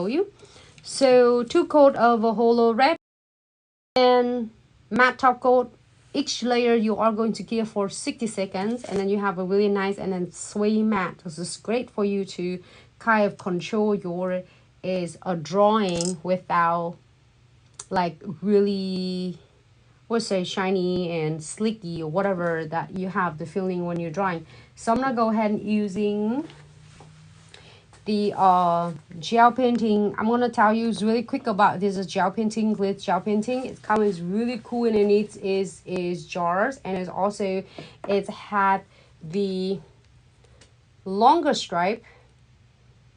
you. So 2 coat of a holo red and matte top coat. Each layer you are going to give for 60 seconds, and then you have a really nice and then sway matte. This is great for you to kind of control your a drawing without like really, let's say, shiny and slicky or whatever that you have the feeling when you're drawing. So I'm gonna go ahead and using the gel painting. I'm gonna tell you really quick about this gel painting, Glitz gel painting. It comes really cool, and it needs is jars, and it's also had the longer stripe.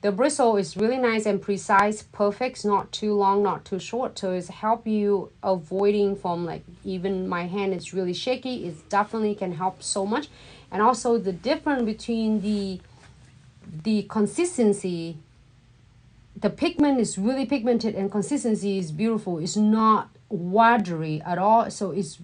The bristle is really nice and precise, perfect. It's not too long, not too short, so it's help you avoiding from like, even my hand is really shaky. It definitely can help so much. And also the difference between the consistency, the pigment is really pigmented and consistency is beautiful. It's not watery at all, so it's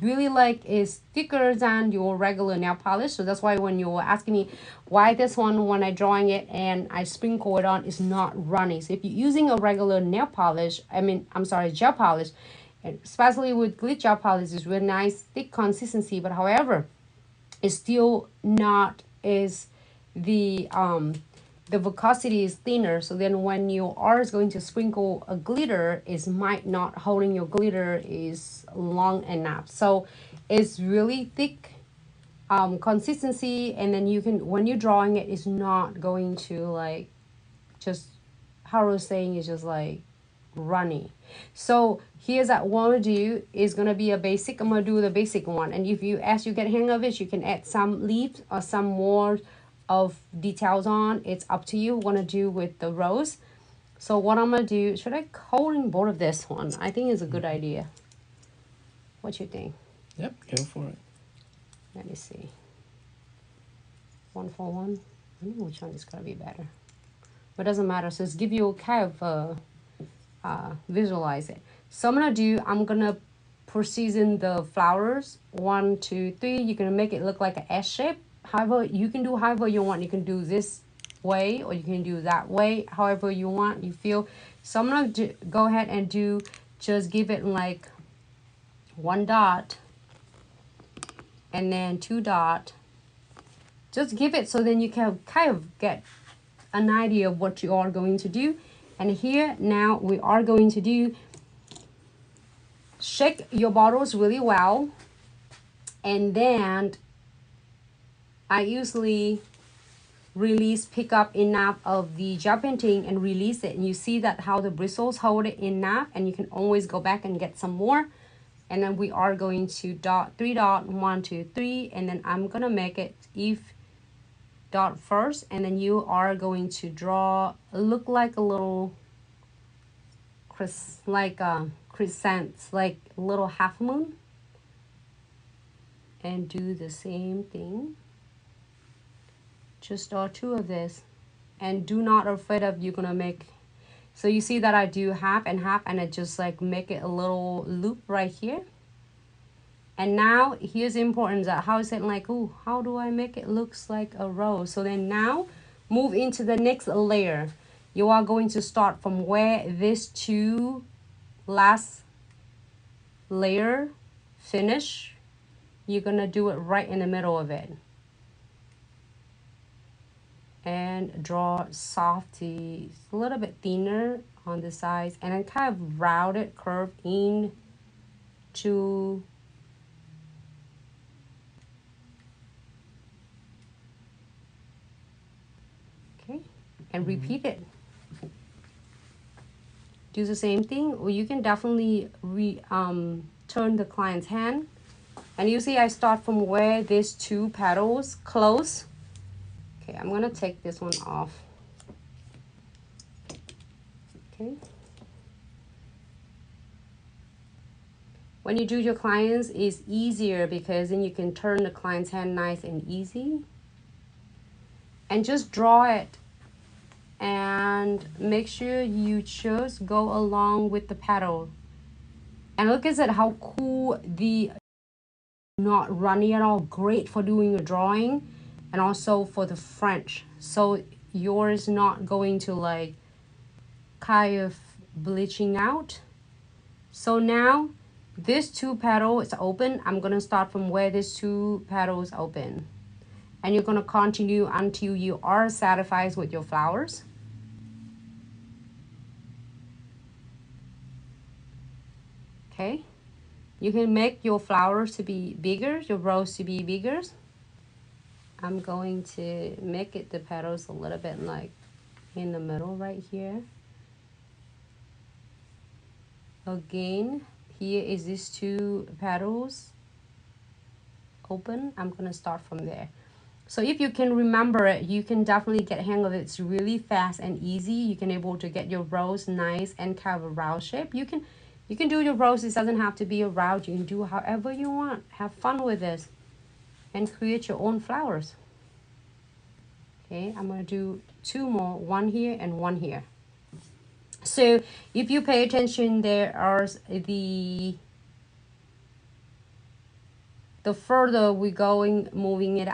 really like is thicker than your regular nail polish. So that's why when you were asking me why this one, when I drawing it and I sprinkle it on, is not runny. So if you're using a regular nail polish, I'm sorry, gel polish, especially with Glitz gel polish, is really nice thick consistency, but however it's still not is the viscosity is thinner. So then when you are going to sprinkle a glitter, it might not holding your glitter is long enough. So it's really thick consistency, and then you can, when you're drawing it, it's not going to like just, how I was saying, is just like runny. So here's what I want to do is going to be a basic. I'm going to do the basic one, and if you, as you get hang of it, you can add some leaves or some more of details on. It's up to you what to do with the rose. So what I'm gonna do, should I coating board of this one? I think it's a good idea. What you think? Yep, go for it. Let me see. 141. I don't know which one is gonna be better, but it doesn't matter. So it's give you kind of visualize it. So I'm gonna precision the flowers. 1, 2, 3. You're gonna make it look like an S shape. However, you can do however you want. You can do this way or you can do that way, however you want, you feel. So I'm going to go ahead and just give it like 1 dot and then 2 dot. Just give it so then you can kind of get an idea of what you are going to do. And here now we are going to do, shake your bottles really well, and then I usually pick up enough of the gel painting and release it, and you see that how the bristles hold it enough, and you can always go back and get some more. And then we are going to dot 3 dot 1, 2, 3, and then I'm gonna make it if dot first, and then you are going to draw look like a little crescent, like little half moon, and do the same thing. Just draw 2 of this, and do not afraid of you're gonna make. So you see that I do half and half, and I just like make it a little loop right here. And now here's the importance that how is it like, oh, how do I make it looks like a rose? So then now move into the next layer. You are going to start from where this 2 last layer finish. You're gonna do it right in the middle of it. And draw softy, a little bit thinner on the sides, and then kind of round it, curve in to okay, and repeat it. Do the same thing, or you can definitely turn the client's hand. And you see I start from where these 2 petals close. Okay, I'm gonna take this one off. Okay. When you do your clients, it's easier because then you can turn the client's hand nice and easy. And just draw it, and make sure you just go along with the petal. And look at how cool the, not runny at all, great for doing your drawing. And also for the French, so yours not going to like kind of bleaching out. So now this two petal is open. I'm gonna start from where this two petals open, and you're gonna continue until you are satisfied with your flowers. Okay, you can make your flowers to be bigger, your rose to be bigger. I'm going to make it the petals a little bit like in the middle right here. Again, here is these two petals open. I'm gonna start from there. So if you can remember it, you can definitely get hang of it. It's really fast and easy. You can able to get your rose nice and kind of a round shape. You can do your rose. It doesn't have to be a round. You can do however you want. Have fun with this and create your own flowers. Okay, I'm gonna do two more, one here and one here. So if you pay attention, there are the further we're going, moving it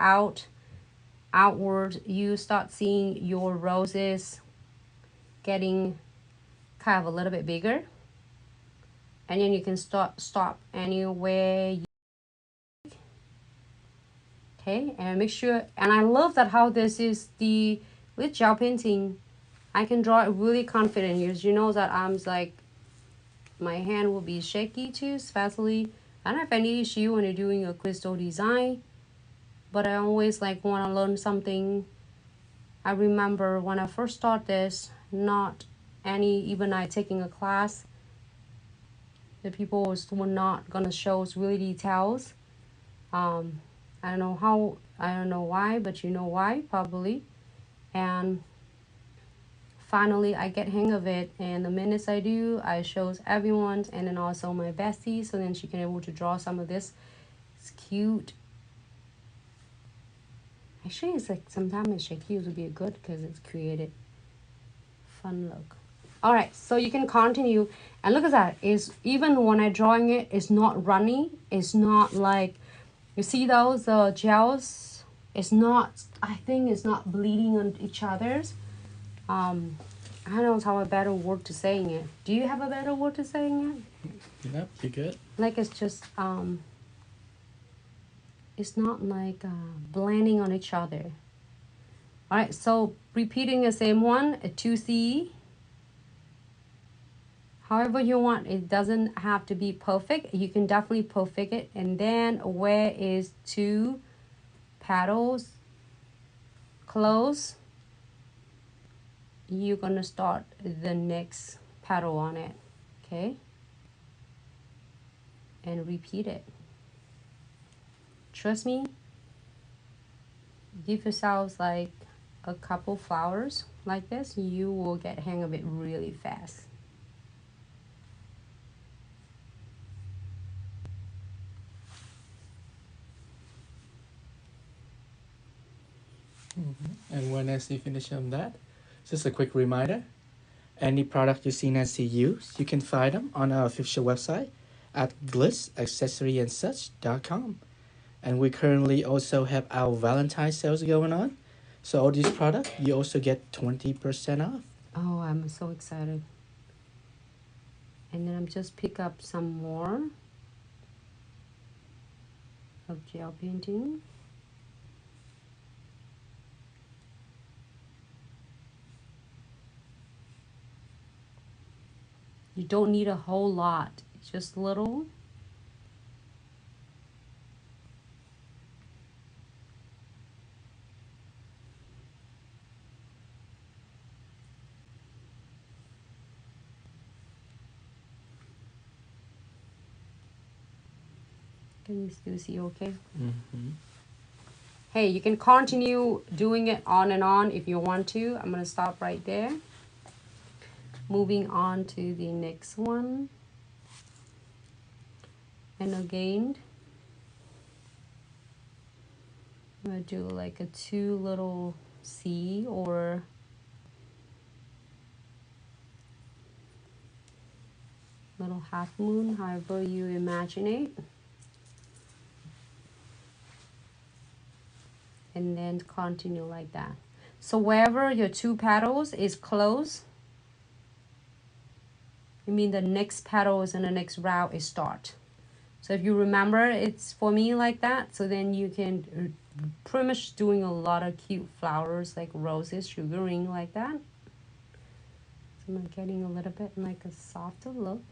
outward, you start seeing your roses getting kind of a little bit bigger, and then you can stop anywhere. Okay, and make sure, and I love that how this is the with gel painting, I can draw it really confident. You know that I'm like, my hand will be shaky too, especially I don't have any issue when you're doing a crystal design, but I always like want to learn something. I remember when I first started this, not any, even I taking a class, the people were not gonna show us really details. I don't know how, I don't know why, but you know why, probably. And finally I get hang of it, and the minutes I do, I shows everyone, and then also my bestie, so then she can able to draw some of this. It's cute. Actually, it's like sometimes it's shaky would be good because it's created fun look. All right, so you can continue, and look at that. Is even when I drawing it, it's not runny. It's not like, you see those gels. It's not. I think it's not bleeding on each other's. I don't know how a better word to saying it. Do you have a better word to saying it? Yep, you're good. Like it's just it's not like blending on each other. All right, so repeating the same one, a 2C. However you want, it doesn't have to be perfect. You can definitely perfect it. And then where is two petals close, you're gonna start the next petal on it, okay? And repeat it. Trust me, give yourselves like a couple flowers like this, you will get hang of it really fast. And when Nancy finishes on that, just a quick reminder, any product you see Nancy use, you can find them on our official website at glitzaccessoryandsuch.com. And we currently also have our Valentine sales going on. So all these products, you also get 20% off. Oh, I'm so excited. And then I'm just pick up some more of gel painting. You don't need a whole lot, just little. Can you still see okay? Hey, you can continue doing it on and on if you want to. I'm gonna stop right there. Moving on to the next one. And again, I'm gonna do like a two little C or little half moon, however you imagine it. And then continue like that. So wherever your two petals is closed, I mean the next petals and the next round is start. So if you remember, it's for me like that. So then you can pretty much doing a lot of cute flowers like roses, sugaring like that. So I'm getting a little bit like a softer look.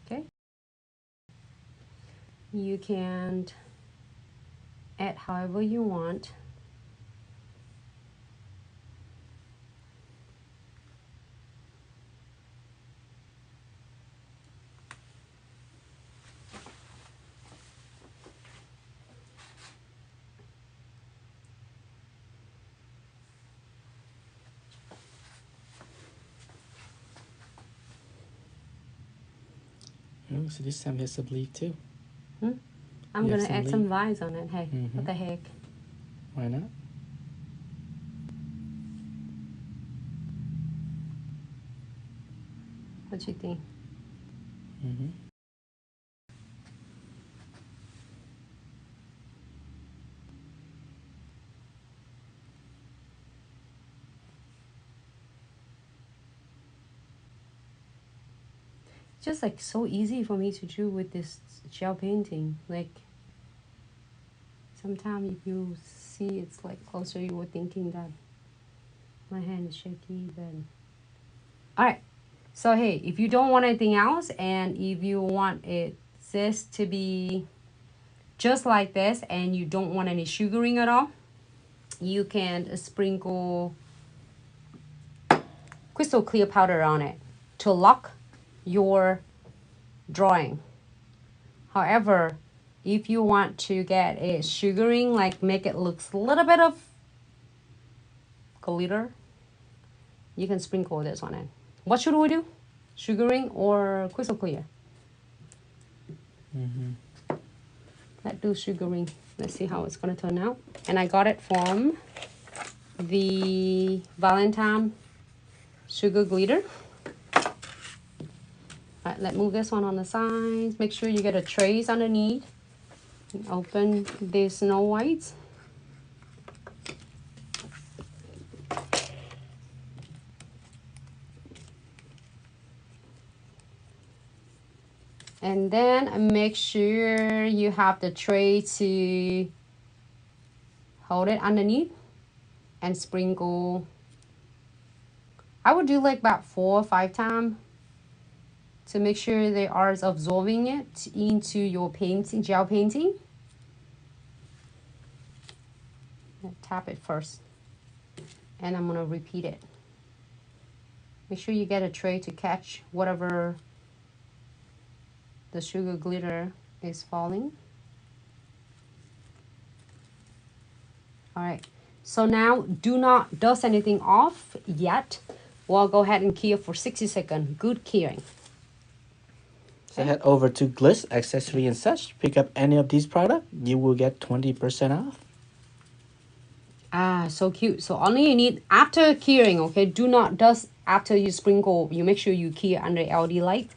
Okay. You can add however you want. Oh, so this time has some leaf too. I'm You have gonna some add some leaf. vines on it. Hey, what the heck? Why not? What you think? Just like so easy for me to do with this gel painting. Like sometimes if you see it's like closer, you were thinking that my hand is shaky. Then all right. So hey, if you don't want anything else, and if you want it this to be just like this, and you don't want any sugaring at all, you can sprinkle crystal clear powder on it to lock your drawing. However, if you want to get it sugaring, like make it looks a little bit of glitter, you can sprinkle this on it. What should we do? Sugaring or crystal clear? Let's do sugaring. Let's see how it's gonna turn out. And I got it from the Valentine sugar glitter. All right, let's move this one on the sides. Make sure you get a trace underneath. Open the Snow Whites. And then make sure you have the tray to hold it underneath and sprinkle. I would do like about 4 or 5 times to make sure they are absorbing it into your painting, gel painting. Tap it first, and I'm gonna repeat it. Make sure you get a tray to catch whatever the sugar glitter is falling. All right, so now do not dust anything off yet. Well, go ahead and cure for 60 seconds. Good curing. So head over to Glitz Accessory and Such. Pick up any of these products. You will get 20% off. Ah, so cute. So only you need after curing, okay? Do not dust after you sprinkle. You make sure you cure under LED light.